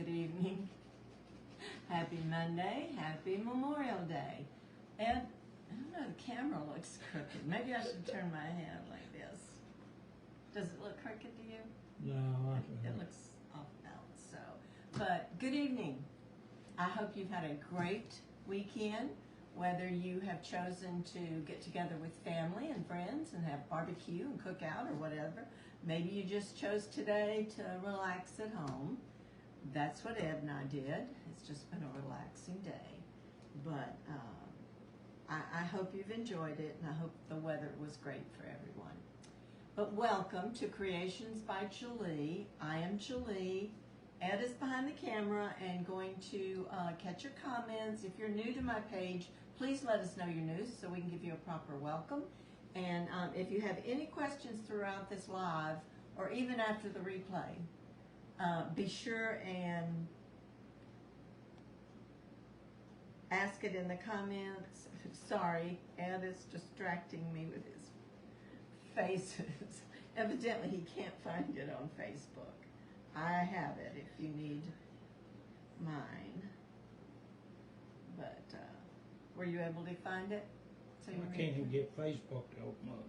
good evening. Happy Monday, happy Memorial Day. And I don't know, the camera looks crooked. Maybe I should turn my head like this. Does it look crooked to you? No, It looks off balance, so. But good evening. I hope you've had a great weekend, whether you have chosen to get together with family and friends and have barbecue and cook out or whatever. Maybe you just chose today to relax at home. That's what Ed and I did. It's just been a relaxing day. But I hope you've enjoyed it, and I hope the weather was great for everyone. But welcome to Creations by Gwili. I am Gwili. Ed is behind the camera and going to catch your comments. If you're new to my page, please let us know you're new so we can give you a proper welcome. And if you have any questions throughout this live or even after the replay, be sure and ask it in the comments. Sorry, Ed is distracting me with his faces. Evidently he can't find it on Facebook. I have it if you need mine. But were you able to find it? So you I can't even get Facebook to open up.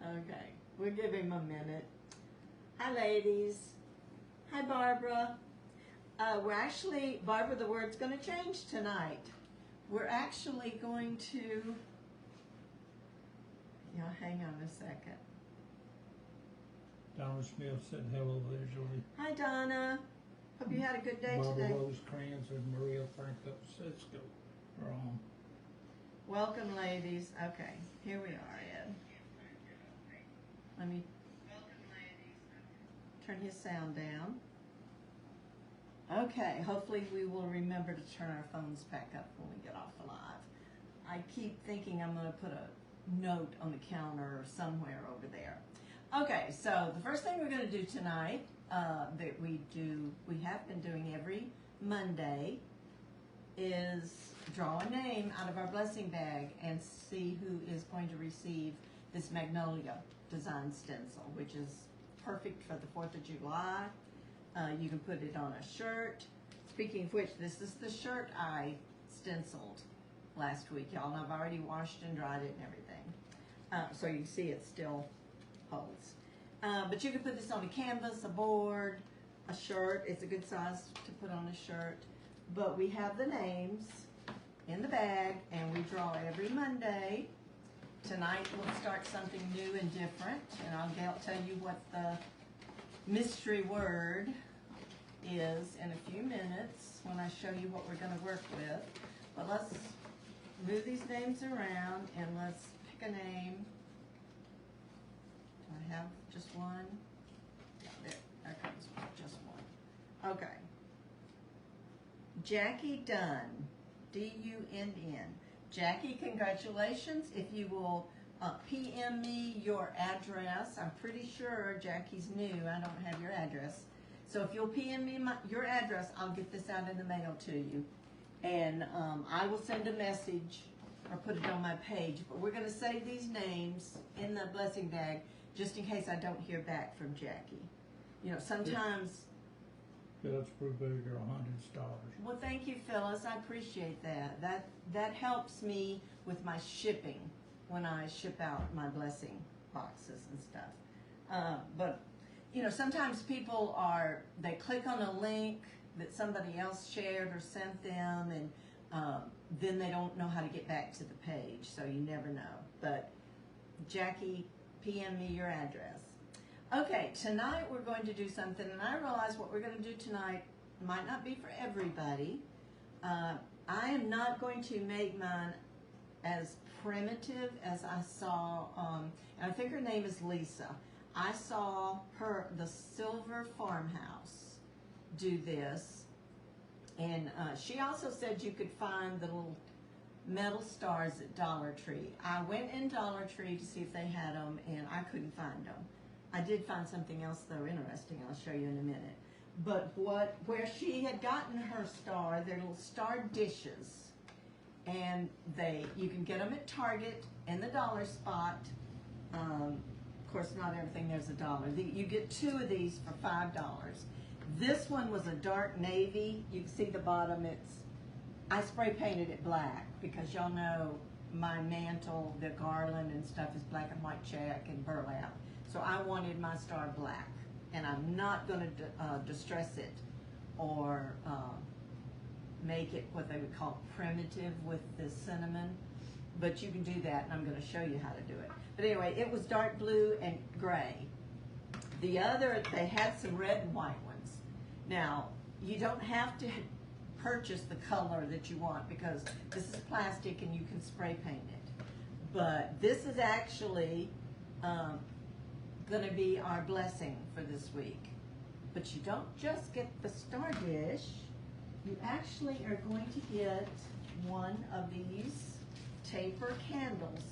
Okay, we'll give him a minute. Hi, ladies. Hi, Barbara. We're actually, Barbara, the word's going to change tonight. We're actually going to, hang on a second. Donna Smith said hello visually. Hi, Donna. Hope you had a good day Barbara today. Rosecrans and Maria Franco Cisco are on. Welcome, ladies. Okay, here we are, Ed. Let me turn his sound down. Okay, hopefully we will remember to turn our phones back up when we get off the live. I keep thinking I'm going to put a note on the counter or somewhere over there. Okay, so the first thing we're going to do tonight that we have been doing every Monday is draw a name out of our blessing bag and see who is going to receive this Magnolia design stencil, which is perfect for the 4th of July. You can put it on a shirt. Speaking of which, this is the shirt I stenciled last week, y'all. I've already washed and dried it and everything. So you can see it still holds. But you can put this on a canvas, a board, a shirt. It's a good size to put on a shirt. But we have the names in the bag, and we draw every Monday. Tonight we'll start something new and different, and I'll tell you what the mystery word is in a few minutes when I show you what we're going to work with. But let's move these names around and let's pick a name. Do I have just one? Yeah, there comes just one. Okay. Jackie Dunn, D-U-N-N. Jackie, congratulations. If you will PM me your address. I'm pretty sure Jackie's new. I don't have your address. So if you'll PM me your address, I'll get this out in the mail to you. And I will send a message or put it on my page. But we're going to save these names in the blessing bag just in case I don't hear back from Jackie. You know, sometimes... Phyllis Brubaker, 100 stars. Well, thank you, Phyllis. I appreciate that. That helps me with my shipping when I ship out my blessing boxes and stuff. But, you know, sometimes people they click on a link that somebody else shared or sent them, and then they don't know how to get back to the page, so you never know. But, Jackie, PM me your address. Okay, tonight we're going to do something, and I realize what we're going to do tonight might not be for everybody. I am not going to make mine as primitive as I saw, and I think her name is Lisa. I saw the Silver Farmhouse do this, and she also said you could find the little metal stars at Dollar Tree. I went in Dollar Tree to see if they had them, and I couldn't find them. I did find something else though interesting. I'll show you in a minute. But where she had gotten her star, they're little star dishes, and you can get them at Target in the dollar spot Of course, not everything there's $1. You get 2 of these for $5. This one was a dark navy. You can see the bottom. I spray painted it black because y'all know my mantle, the garland and stuff is black and white check and burlap. So I wanted my star black, and I'm not going to distress it or make it what they would call primitive with the cinnamon, but you can do that, and I'm going to show you how to do it. But anyway, it was dark blue and gray. The other, they had some red and white ones. Now, you don't have to purchase the color that you want because this is plastic and you can spray paint it. But this is actually going to be our blessing for this week. But you don't just get the star dish. You actually are going to get one of these taper candles,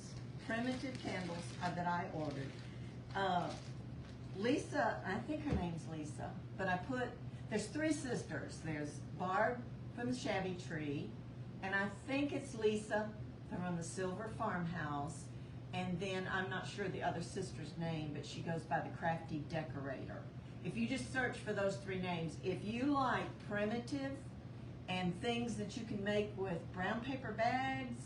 primitive candles that I ordered. Lisa, I think her name's Lisa, but there's 3 sisters. There's Barb from the Shabby Tree, and I think it's Lisa from the Silver Farmhouse, and then I'm not sure the other sister's name, but she goes by the Crafty Decorator. If you just search for those 3 names, if you like primitive and things that you can make with brown paper bags,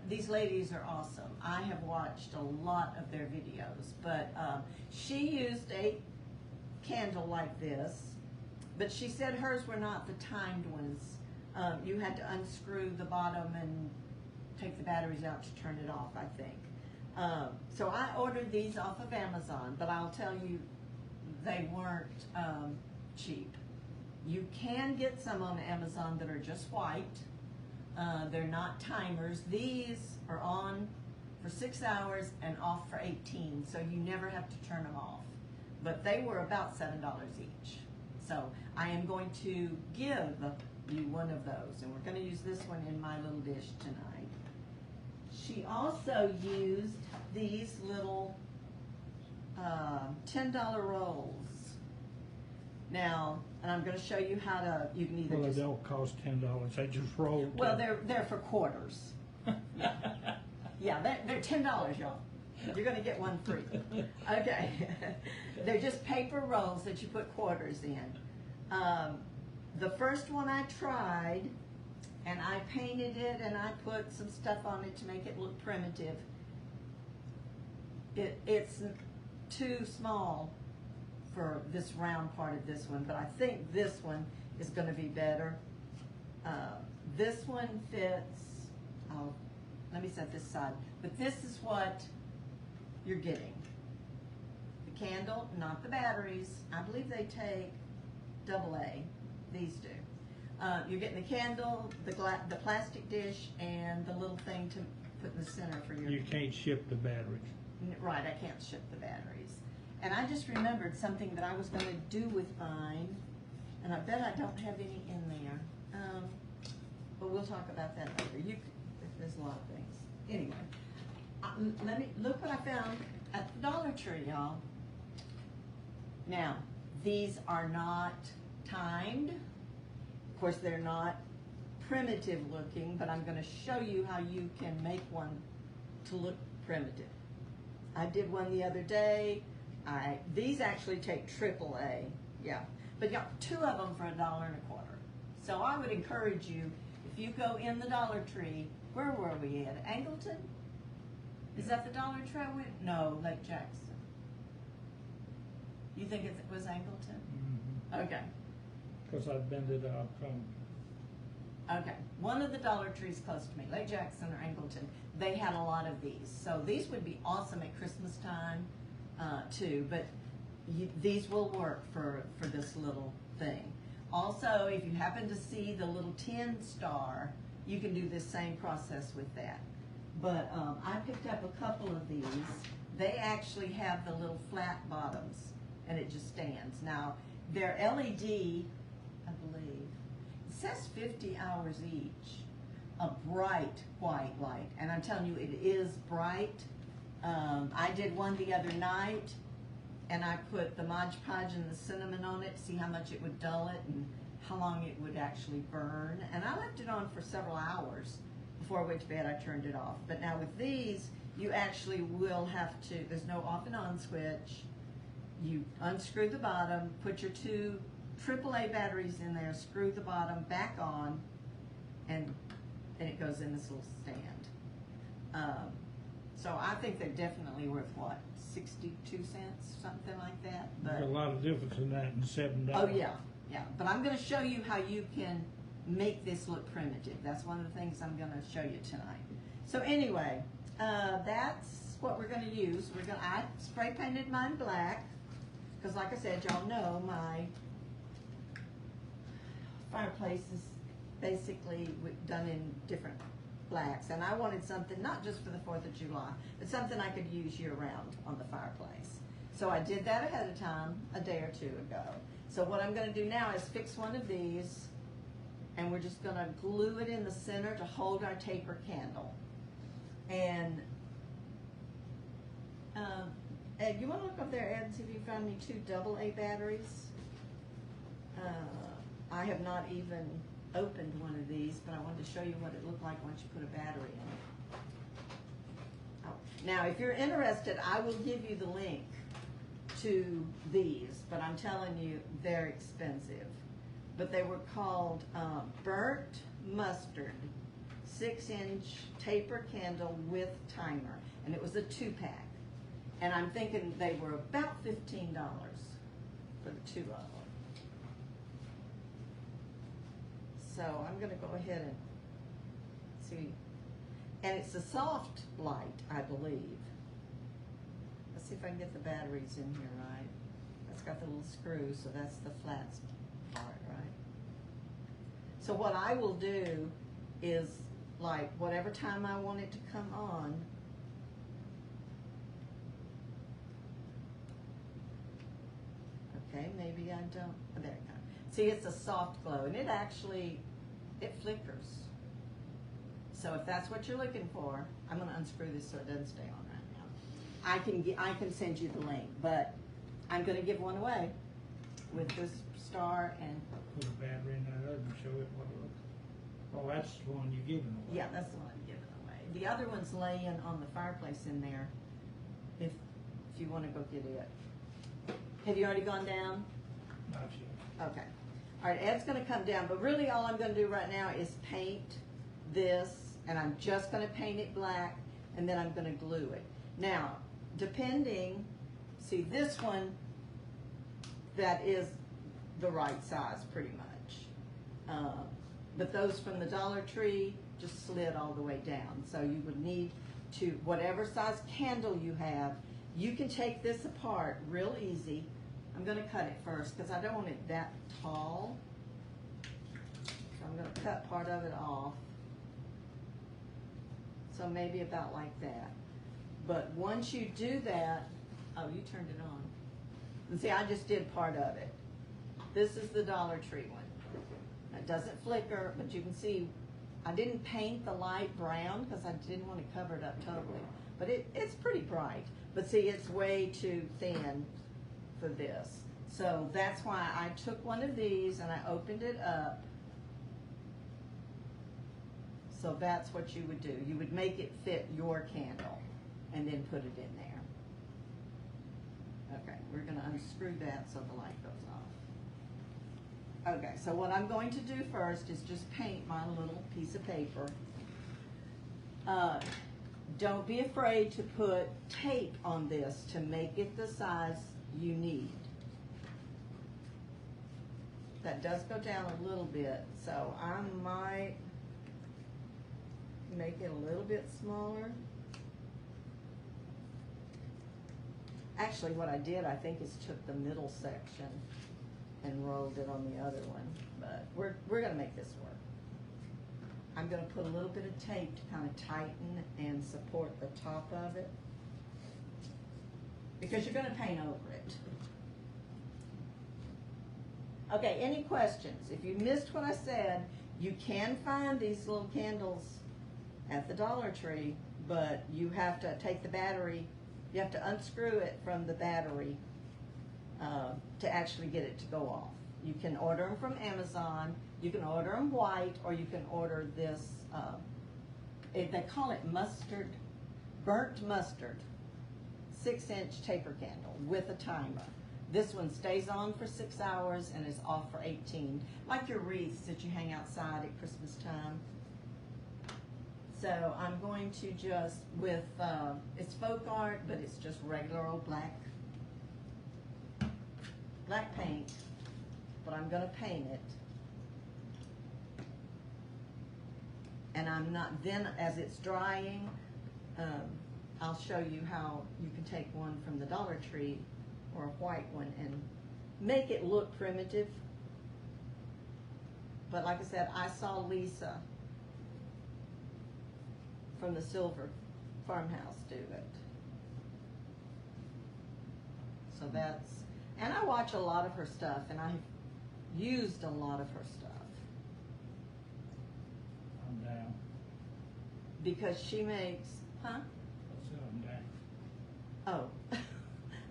these ladies are awesome. I have watched a lot of their videos, but she used a candle like this, but she said hers were not the timed ones. You had to unscrew the bottom and take the batteries out to turn it off, I think. So I ordered these off of Amazon, but I'll tell you, they weren't cheap. You can get some on Amazon that are just white. They're not timers. These are on for 6 hours and off for 18, so you never have to turn them off. But they were about $7 each. So I am going to give you one of those, and we're going to use this one in my little dish tonight. She also used these little $10 rolls. Now, and I'm going to show you how to, you can either Well, just, they don't cost $10. They just roll. well, they're for quarters. Yeah, they're $10, y'all. You're going to get one free. Okay. They're just paper rolls that you put quarters in. The first one I tried, and I painted it and I put some stuff on it to make it look primitive. It's too small for this round part of this one, but I think this one is going to be better. This one fits, let me set this aside, but this is what you're getting. The candle, not the batteries. I believe they take AA, these do. You're getting the candle, the plastic dish, and the little thing to put in the center for your... You can't ship the batteries. Right, I can't ship the batteries. And I just remembered something that I was going to do with mine, and I bet I don't have any in there. But we'll talk about that later. There's a lot of things. Anyway, let me look what I found at the Dollar Tree, y'all. Now, these are not timed. Of course, they're not primitive looking, but I'm going to show you how you can make one to look primitive. I did one the other day. These actually take AAA, yeah. But you got 2 of them for $1.25. So I would encourage you, if you go in the Dollar Tree, where were we at? Angleton? Is that the Dollar Tree I went? No, Lake Jackson. You think it was Angleton? Mm-hmm. Okay. Because I've been to the Okay, one of the Dollar Trees close to me, Lake Jackson or Angleton, they had a lot of these. So these would be awesome at Christmas time too, but these will work for this little thing. Also, if you happen to see the little tin star, you can do this same process with that. But I picked up a couple of these. They actually have the little flat bottoms, and it just stands. Now, they're LED, I believe. It says 50 hours each. A bright white light, and I'm telling you, it is bright. I did one the other night, and I put the Mod Podge and the cinnamon on it to see how much it would dull it and how long it would actually burn. And I left it on for several hours. Before I went to bed, I turned it off. But now with these, you actually will have to, there's no off and on switch. You unscrew the bottom, put your two AAA batteries in there, screw the bottom back on, and it goes in this little stand. So I think they're definitely worth, what, 62 cents, something like that? There's a lot of difference in that and $7. Oh, yeah, yeah. But I'm going to show you how you can make this look primitive. That's one of the things I'm going to show you tonight. So anyway, that's what we're going to use. I spray painted mine black because, like I said, y'all know my fireplace is basically done in different blacks, and I wanted something not just for the 4th of July, but something I could use year-round on the fireplace. So I did that ahead of time, a day or two ago. So what I'm going to do now is fix one of these, and we're just going to glue it in the center to hold our taper candle. And Ed, you want to look up there, Ed, and see if you found me 2 AA batteries? I have not even opened one of these, but I wanted to show you what it looked like once you put a battery in it. Oh. Now, if you're interested, I will give you the link to these, but I'm telling you, they're expensive. But they were called Burnt Mustard 6-inch taper candle with timer, and it was a 2-pack. And I'm thinking they were about $15 for the 2 of them. So I'm going to go ahead and see. And it's a soft light, I believe. Let's see if I can get the batteries in here right. That's got the little screw, so that's the flat part, right? So what I will do is, like, whatever time I want it to come on, okay, maybe I don't, oh, there it comes. See, it's a soft glow, and it flickers. So if that's what you're looking for, I'm going to unscrew this so it doesn't stay on right now. I can send you the link, but I'm going to give one away with this star and. Put a battery in that other and show it what it looks like. Oh, that's the one you're giving away. Yeah, that's the one I'm giving away. The other one's laying on the fireplace in there. If you want to go get it. Have you already gone down? Not yet. Okay. All right, Ed's going to come down, but really all I'm going to do right now is paint this, and I'm just going to paint it black, and then I'm going to glue it. Now, depending, see this one, that is the right size pretty much. But those from the Dollar Tree just slid all the way down. So you would need to, whatever size candle you have, you can take this apart real easy. I'm going to cut it first because I don't want it that tall. So I'm going to cut part of it off. So maybe about like that. But once you do that, oh, you turned it on. And see, I just did part of it. This is the Dollar Tree one. It doesn't flicker, but you can see I didn't paint the light brown because I didn't want to cover it up totally. But it's pretty bright. But see, it's way too thin for this. So that's why I took one of these and I opened it up. So that's what you would do. You would make it fit your candle and then put it in there. Okay, we're going to unscrew that so the light goes off. Okay, so what I'm going to do first is just paint my little piece of paper. Don't be afraid to put tape on this to make it the size you need. That does go down a little bit, so I might make it a little bit smaller. Actually, what I did, I think, is took the middle section and rolled it on the other one, but we're going to make this work. I'm going to put a little bit of tape to kind of tighten and support the top of it because you're going to paint over it. Okay, any questions? If you missed what I said, you can find these little candles at the Dollar Tree, but you have to take the battery, you have to unscrew it from the battery to actually get it to go off. You can order them from Amazon, you can order them white, or you can order this, they call it mustard burnt mustard, 6-inch taper candle with a timer. This one stays on for 6 hours and is off for 18, like your wreaths that you hang outside at Christmas time. So I'm going to just, with, it's folk art, but it's just regular old black paint, but I'm going to paint it. And I'm not, then as it's drying, I'll show you how you can take one from the Dollar Tree or a white one and make it look primitive. But like I said, I saw Lisa from the Silver Farmhouse do it. So that's, and I watch a lot of her stuff, and I've used a lot of her stuff. I'm down. Because she makes, huh? I said I'm down. Oh,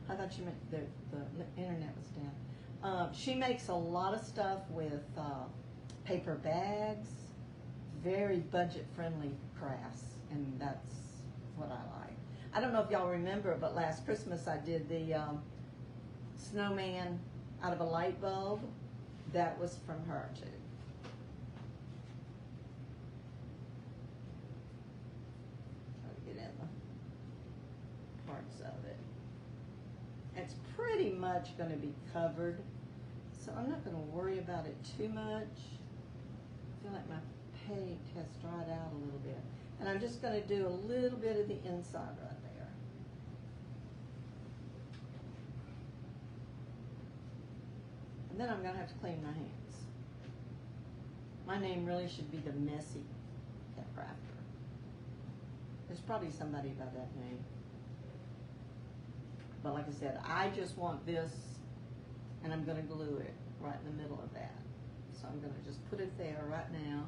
I thought you meant the internet was down. She makes a lot of stuff with paper bags, very budget-friendly crafts, and that's what I like. I don't know if y'all remember, but last Christmas I did the snowman out of a light bulb. That was from her too. Try to get in the parts of it. It's pretty much going to be covered, so I'm not going to worry about it too much. I feel like my paint has dried out a little bit. And I'm just going to do a little bit of the inside right there. And then I'm going to have to clean my hands. My name really should be the Messy Cat Crafter. There's probably somebody by that name. But like I said, I just want this, and I'm going to glue it right in the middle of that. So I'm going to just put it there right now.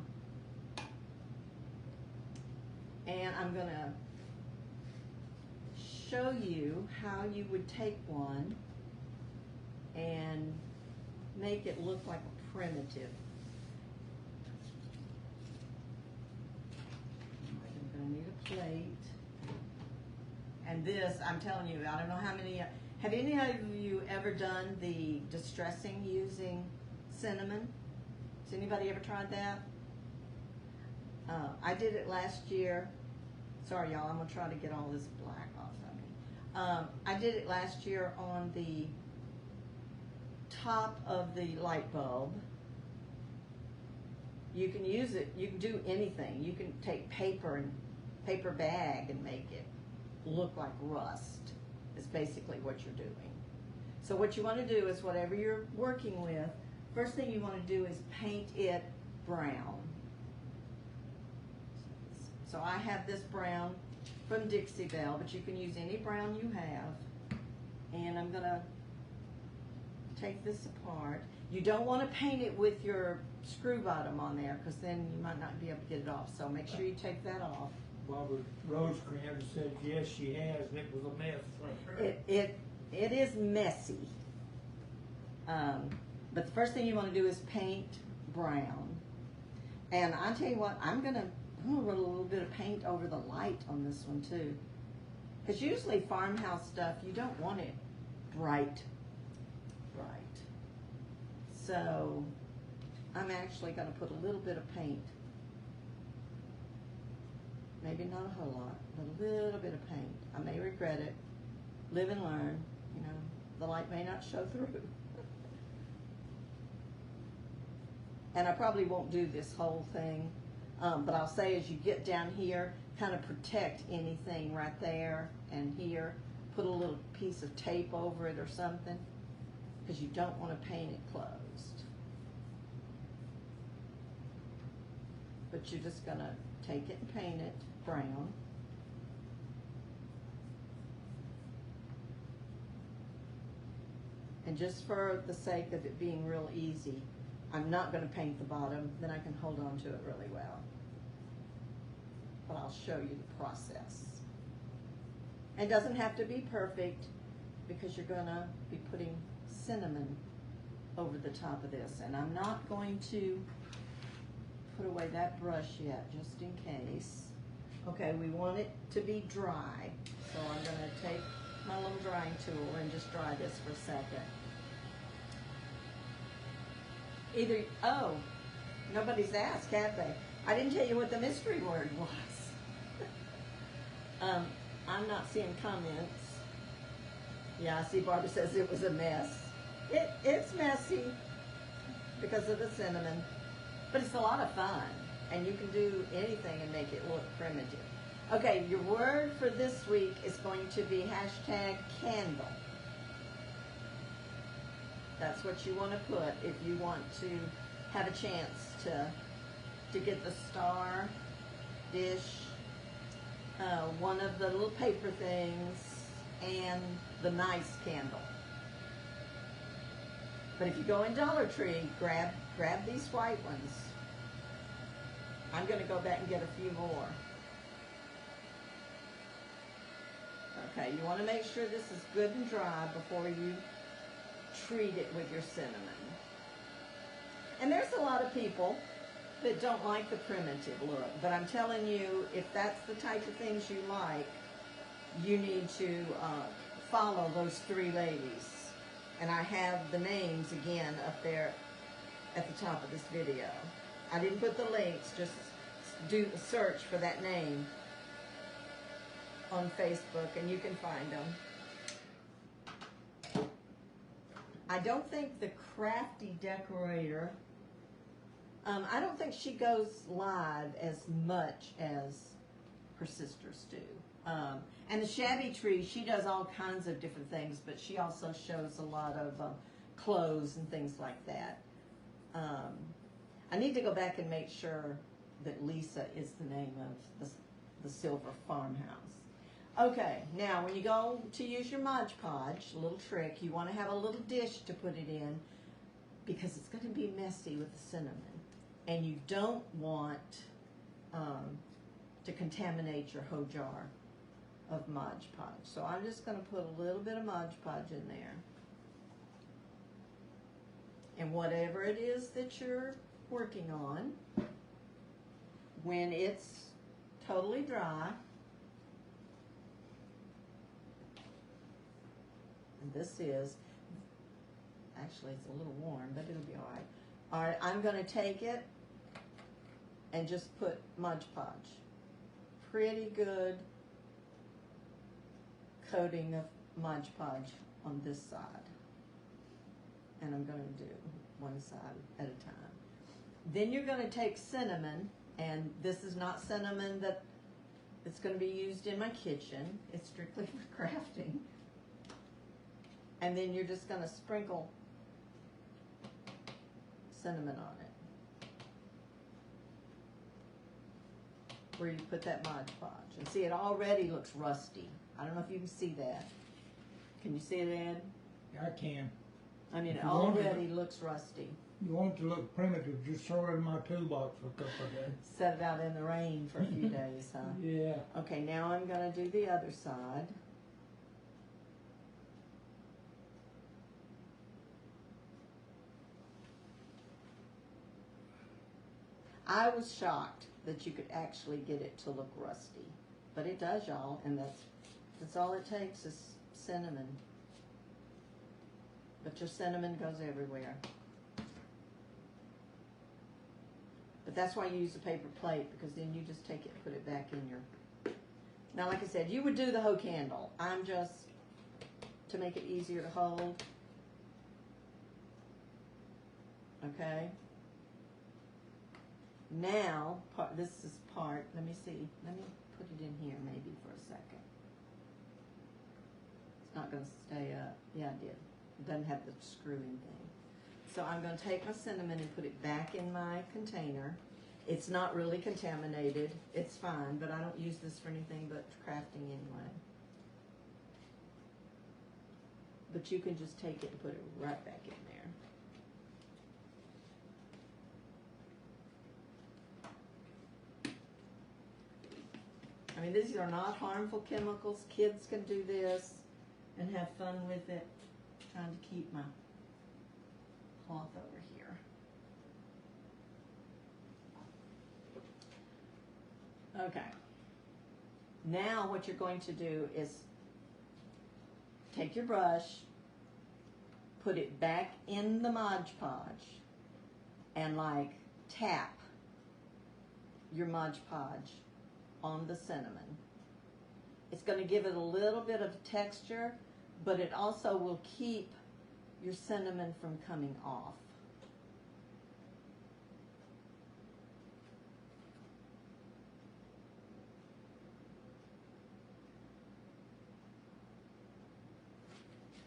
And I'm going to show you how you would take one and make it look like a primitive. I'm going to need a plate. And this, I'm telling you, I don't know how many, have any of you ever done the distressing using cinnamon? Has anybody ever tried that? I did it last year. Sorry, y'all, I'm going to try to get all this black off of me. I did it last year on the top of the light bulb. You can use it, you can do anything. You can take paper and paper bag and make it look like rust, is basically what you're doing. So what you want to do is whatever you're working with, first thing you want to do is paint it brown. So I have this brown from Dixie Belle, but you can use any brown you have. And I'm going to take this apart. You don't want to paint it with your screw bottom on there, because then you might not be able to get it off. So make sure you take that off. Barbara Rosecrans said yes, she has, and it was a mess. It is messy. But the first thing you want to do is paint brown. And I'll tell you what, I'm gonna run a little bit of paint over the light on this one too. Because usually farmhouse stuff, you don't want it bright. So I'm actually gonna put a little bit of paint. Maybe not a whole lot, but a little bit of paint. I may regret it. Live and learn. You know, the light may not show through. And I probably won't do this whole thing, but I'll say as you get down here, kind of protect anything right there and here. Put a little piece of tape over it or something, because you don't want to paint it closed. But you're just going to take it and paint it brown. And just for the sake of it being real easy, I'm not going to paint the bottom, then I can hold on to it really well. But I'll show you the process. It doesn't have to be perfect, because you're going to be putting cinnamon over the top of this. And I'm not going to put away that brush yet, just in case. Okay, we want it to be dry. So I'm going to take my little drying tool and just dry this for a second. Oh, nobody's asked, have they? I didn't tell you what the mystery word was. I'm not seeing comments. Yeah, I see Barbara says it was a mess. It's messy because of the cinnamon, but it's a lot of fun, and you can do anything and make it look primitive. Okay, your word for this week is going to be #candle. That's what you want to put if you want to have a chance to get the star dish, one of the little paper things, and the nice candle. But if you go in Dollar Tree, grab these white ones. I'm going to go back and get a few more. Okay, you want to make sure this is good and dry before you treat it with your cinnamon. And there's a lot of people that don't like the primitive look, but I'm telling you, if that's the type of things you like, you need to follow those three ladies. And I have the names again up there at the top of this video. I didn't put the links, just do a search for that name on Facebook and you can find them. I don't think the Crafty Decorator, I don't think she goes live as much as her sisters do. And the Shabby Tree, she does all kinds of different things, but she also shows a lot of clothes and things like that. I need to go back and make sure that Lisa is the name of the Silver Farmhouse. Okay, now when you go to use your Mod Podge, a little trick, you want to have a little dish to put it in because it's going to be messy with the cinnamon. And you don't want to contaminate your whole jar of Mod Podge. So I'm just going to put a little bit of Mod Podge in there. And whatever it is that you're working on, when it's totally dry, and this is, actually it's a little warm, but it'll be all right. All right, I'm going to take it and just put Mod Podge. Pretty good coating of Mod Podge on this side. And I'm going to do one side at a time. Then you're going to take cinnamon, and this is not cinnamon that it's going to be used in my kitchen. It's strictly for crafting. And then you're just going to sprinkle cinnamon on it, where you put that Mod Podge. And see, it already looks rusty. I don't know if you can see that. Can you see it, Ed? I can. I mean, it already looks rusty. You want it to look primitive, just throw it in my toolbox for a couple of days. Set it out in the rain for a few days, huh? Yeah. Okay, now I'm going to do the other side. I was shocked that you could actually get it to look rusty. But it does, y'all, and that's all it takes is cinnamon. But your cinnamon goes everywhere. But that's why you use a paper plate, because then you just take it and put it back in your... Now, like I said, you would do the whole candle. I'm just, to make it easier to hold. Okay? Now, this is part, let me see, let me put it in here maybe for a second. It's not going to stay up. Yeah, it did. It doesn't have the screwing thing. So I'm going to take my cinnamon and put it back in my container. It's not really contaminated. It's fine, but I don't use this for anything but crafting anyway. But you can just take it and put it right back in there. I mean, these are not harmful chemicals. Kids can do this and have fun with it. I'm trying to keep my cloth over here. Okay. Now what you're going to do is take your brush, put it back in the Mod Podge, and like tap your Mod Podge on the cinnamon. It's going to give it a little bit of texture, but it also will keep your cinnamon from coming off.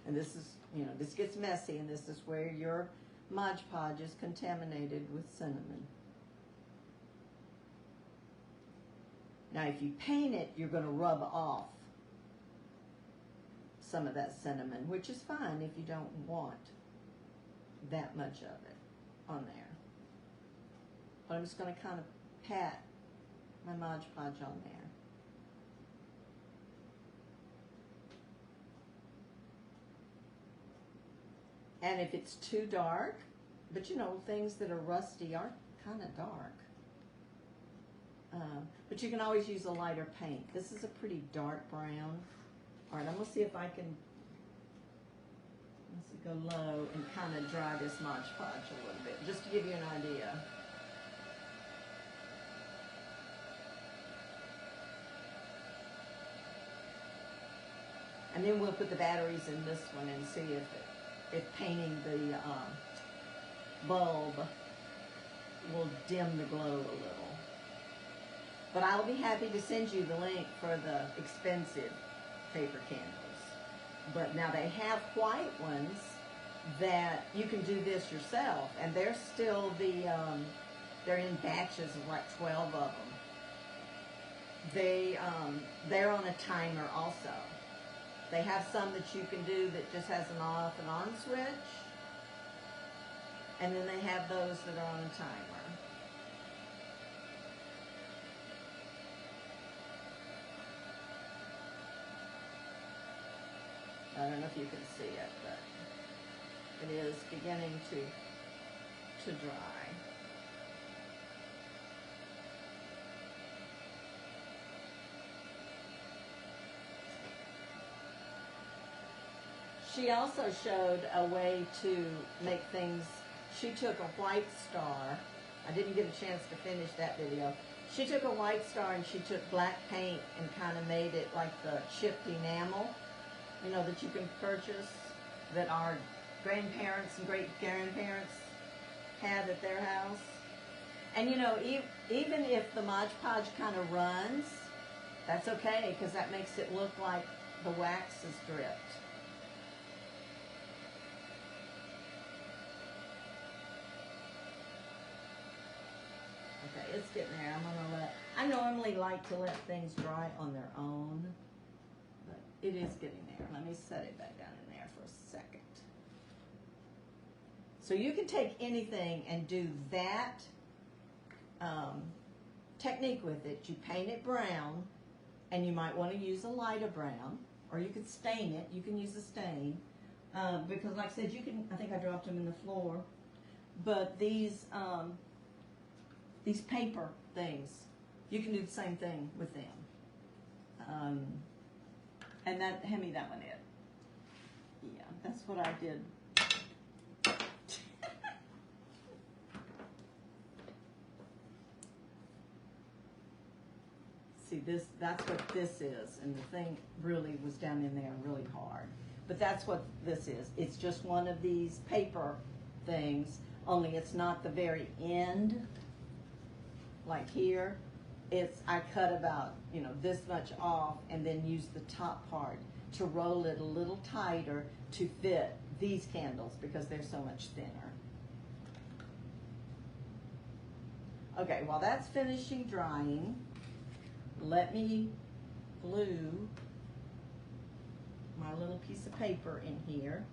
And this is, this gets messy, and this is where your Mod Podge is contaminated with cinnamon. Now, if you paint it, you're going to rub off some of that cinnamon, which is fine if you don't want that much of it on there. But I'm just going to kind of pat my Mod Podge on there. And if it's too dark, but things that are rusty are kind of dark. But you can always use a lighter paint. This is a pretty dark brown. All right, I'm going to see if I can go low and kind of dry this Mod Podge a little bit, just to give you an idea. And then we'll put the batteries in this one and see if painting the bulb will dim the glow a little. But I'll be happy to send you the link for the expensive paper candles. But now they have white ones that you can do this yourself, and they're still they're in batches of like 12 of them. They're on a timer also. They have some that you can do that just has an off and on switch, and then they have those that are on a timer. I don't know if you can see it, but it is beginning to dry. She also showed a way to make things. She took a white star. I didn't get a chance to finish that video. She took a white star and she took black paint and kind of made it like the chipped enamel, that you can purchase, that our grandparents and great-grandparents had at their house. And even if the Mod Podge kind of runs, that's okay, because that makes it look like the wax is dripped. Okay, it's getting there. I normally like to let things dry on their own, but it is getting there. Let me set it back down in there for a second. So you can take anything and do that technique with it. You paint it brown, and you might want to use a lighter brown, or you could stain it. You can use a stain, because like I said, I think I dropped them in the floor, but these paper things, you can do the same thing with them. And hand me that one in. Yeah, that's what I did. See, that's what this is, and the thing really was down in there really hard. But that's what this is. It's just one of these paper things, only it's not the very end. Like here, I cut about, this much off and then use the top part to roll it a little tighter to fit these candles because they're so much thinner. Okay, while that's finishing drying, let me glue my little piece of paper in here.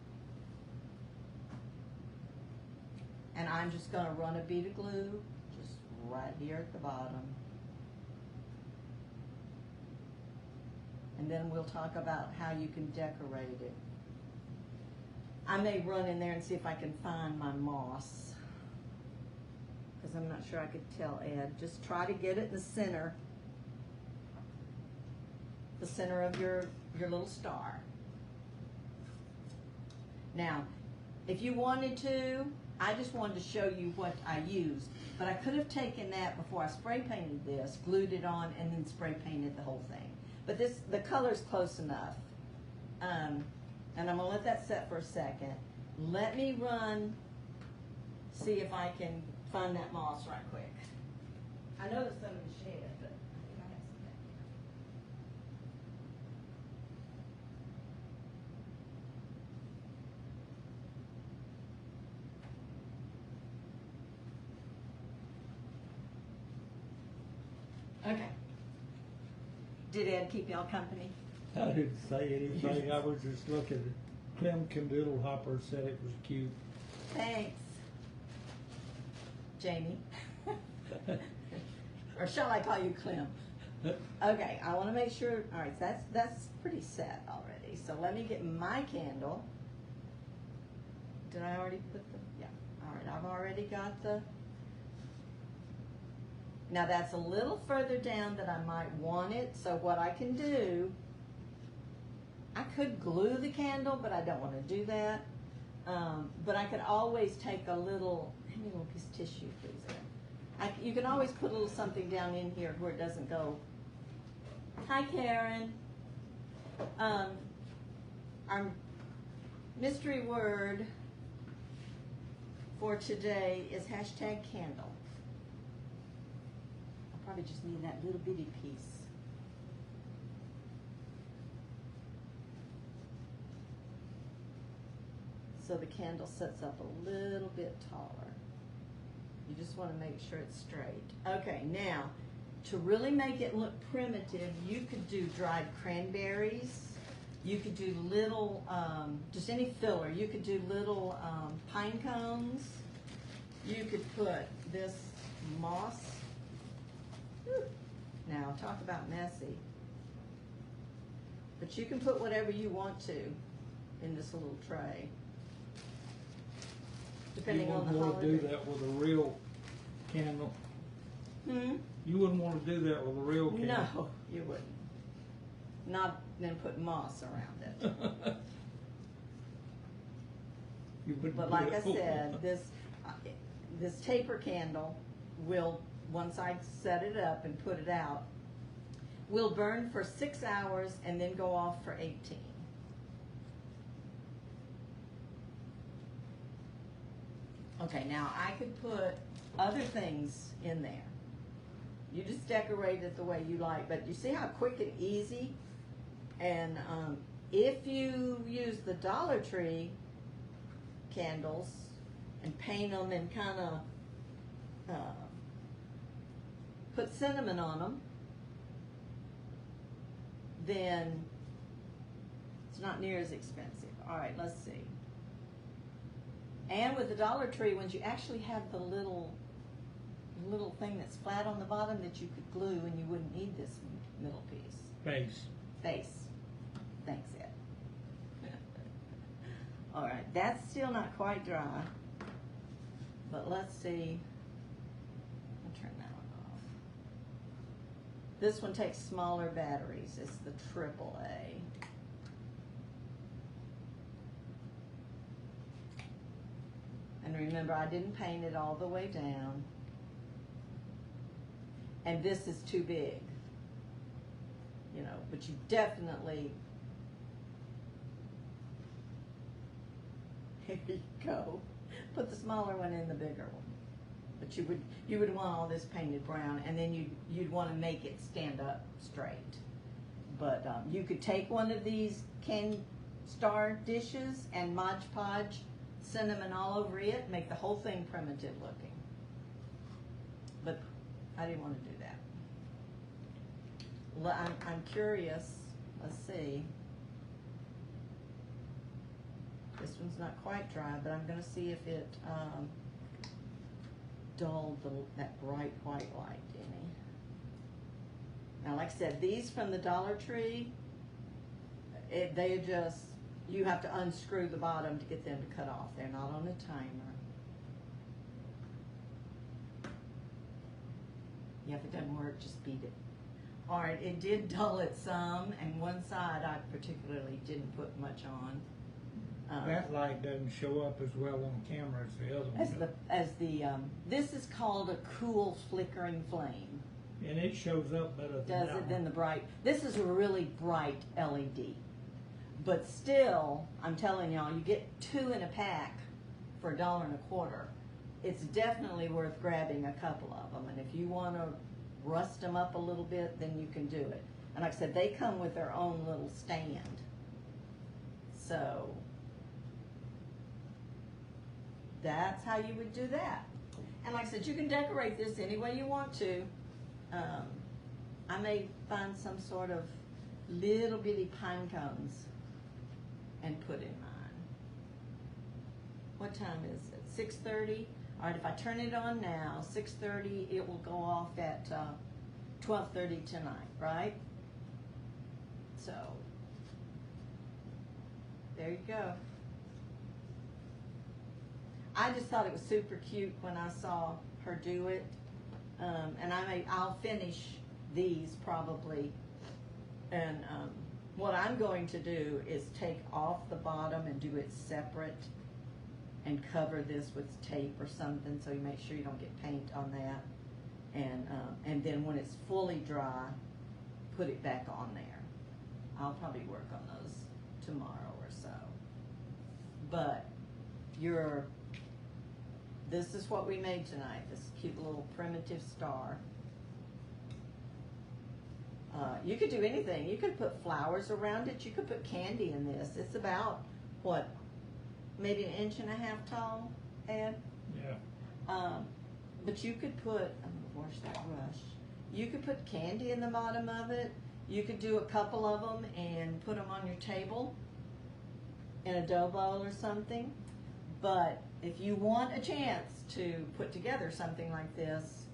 And I'm just going to run a bead of glue right here at the bottom. And then we'll talk about how you can decorate it. I may run in there and see if I can find my moss, because I'm not sure I could tell Ed. Just try to get it in the center. the center of your little star. Now, if you wanted to, I just wanted to show you what I used, but I could have taken that before I spray painted this, glued it on, and then spray painted the whole thing. But the color's close enough. And I'm gonna let that set for a second. Let me see if I can find that moss right quick. I know there's some in the shed, but I think I have some back here. Okay. Did Ed keep y'all company? I didn't say anything. I was just looking. Clem Doodle Hopper said it was cute. Thanks. Jamie. Or shall I call you Clem? Okay, I want to make sure. All right, that's pretty set already. So let me get my candle. Did I already put the? Yeah. All right, I've already got the. Now that's a little further down than I might want it. So what I can do, I could glue the candle, but I don't want to do that. But I could always take a little. Give me a little piece of tissue, please. You can always put a little something down in here where it doesn't go. Hi, Karen. Our mystery word for today is #candle. I'll probably just need that little bitty piece. So the candle sets up a little bit taller. You just want to make sure it's straight. Okay, now, to really make it look primitive, you could do dried cranberries. You could do little, just any filler. You could do little pine cones. You could put this moss. Whew. Now, talk about messy. But you can put whatever you want to in this little tray. Depending on the You wouldn't want to holiday. do that with a real candle. Hmm? You wouldn't want to do that with a real candle. No, you wouldn't. Not then put moss around it. You wouldn't But do like I it. said, this taper candle will, once I set it up and put it out, will burn for 6 hours and then go off for 18. Okay, now I could put other things in there. You just decorate it the way you like, but you see how quick and easy? And if you use the Dollar Tree candles and paint them and kind of put cinnamon on them, then it's not near as expensive. All right, let's see. And with the Dollar Tree ones, you actually have the little thing that's flat on the bottom that you could glue, and you wouldn't need this middle piece. Base. Thanks, Ed. All right, that's still not quite dry, but let's see. I'll turn that one off. This one takes smaller batteries. It's the AAA. And remember, I didn't paint it all the way down. And this is too big. You know, but you definitely, here you go. Put the smaller one in the bigger one. But you would want all this painted brown, and then you'd want to make it stand up straight. But you could take one of these star dishes and Mod Podge cinnamon all over it, make the whole thing primitive looking. But I didn't want to do that. I'm curious. Let's see. This one's not quite dry, but I'm going to see if it dulled that bright white light any. Now, like I said, these from the Dollar Tree, they just, you have to unscrew the bottom to get them to cut off. They're not on a timer. Yeah, if it doesn't work, just beat it. All right, it did dull it some, and one side I particularly didn't put much on. That light doesn't show up as well on camera as the other one. This is called a cool flickering flame. And it shows up better than Does that it than one. the bright? This is a really bright LED. But still, I'm telling y'all, you get 2 in a pack for $1.25. It's definitely worth grabbing a couple of them. And if you want to rust them up a little bit, then you can do it. And like I said, they come with their own little stand. So that's how you would do that. And like I said, you can decorate this any way you want to. I may find some sort of little bitty pine cones and put in mine. What time is it? 6:30? All right, if I turn it on now, 6:30, it will go off at 12:30 tonight, right? So, there you go. I just thought it was super cute when I saw her do it. And I'll finish these probably. And what I'm going to do is take off the bottom and do it separate and cover this with tape or something so you make sure you don't get paint on that. And then when it's fully dry, put it back on there. I'll probably work on those tomorrow or so. But this is what we made tonight, this cute little primitive star. You could do anything. You could put flowers around it. You could put candy in this. It's about, what, maybe 1.5 inches tall, Ed? Yeah. But you could put, I'm going to wash that brush. You could put candy in the bottom of it. You could do a couple of them and put them on your table in a dough bowl or something. But if you want a chance to put together something like this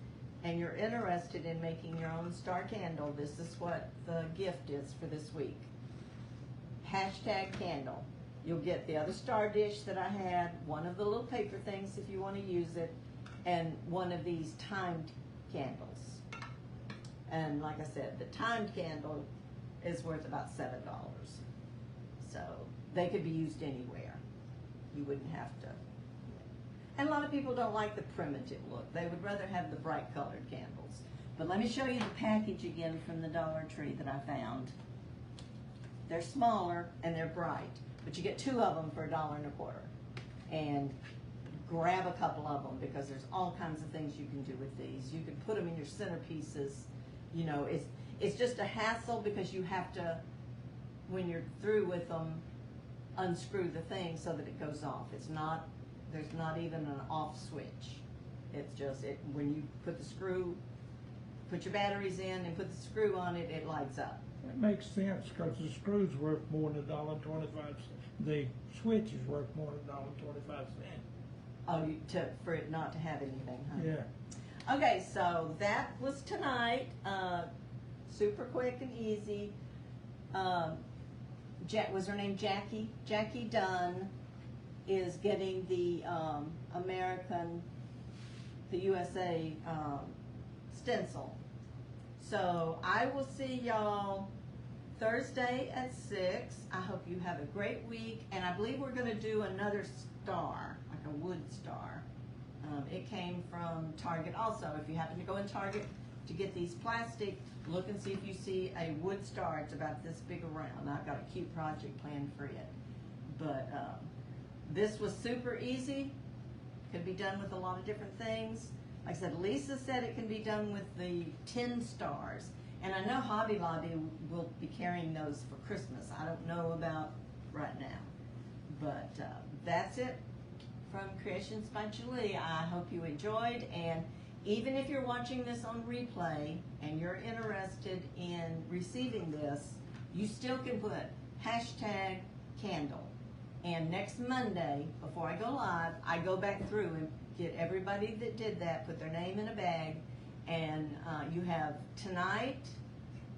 and you're interested in making your own star candle, this is what the gift is for this week. #candle. You'll get the other star dish that I had, one of the little paper things if you want to use it, and one of these timed candles. And like I said, the timed candle is worth about $7. So they could be used anywhere. You wouldn't have to. And a lot of people don't like the primitive look. They would rather have the bright colored candles. But let me show you the package again from the Dollar Tree that I found. They're smaller and they're bright, but you get 2 of them for $1.25. And grab a couple of them because there's all kinds of things you can do with these. You can put them in your centerpieces. You know, it's just a hassle because you have to, when you're through with them, unscrew the thing so that it goes off. There's not even an off switch. It's just, when you put your batteries in and put the screw on it, it lights up. It makes sense because the screw's worth more than $1.25. The switch is worth more than $1.25. Oh, for it not to have anything, huh? Yeah. Okay, so that was tonight. Super quick and easy. Was her name Jackie? Jackie Dunn is getting the USA stencil. So I will see y'all Thursday at 6. I hope you have a great week. And I believe we're going to do another star, like a wood star. It came from Target also. If you happen to go in Target to get these plastic, look and see if you see a wood star. It's about this big around. I've got a cute project planned for it. But this was super easy. Could be done with a lot of different things. Like I said, Lisa said it can be done with the 10 stars. And I know Hobby Lobby will be carrying those for Christmas. I don't know about right now. But that's it from Creations by Julie. I hope you enjoyed. And even if you're watching this on replay and you're interested in receiving this, you still can put #candle. And next Monday, before I go live, I go back through and get everybody that did that, put their name in a bag, and you have tonight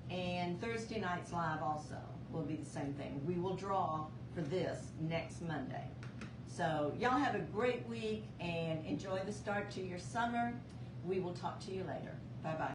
and Thursday night's live also will be the same thing. We will draw for this next Monday. So y'all have a great week and enjoy the start to your summer. We will talk to you later. Bye-bye.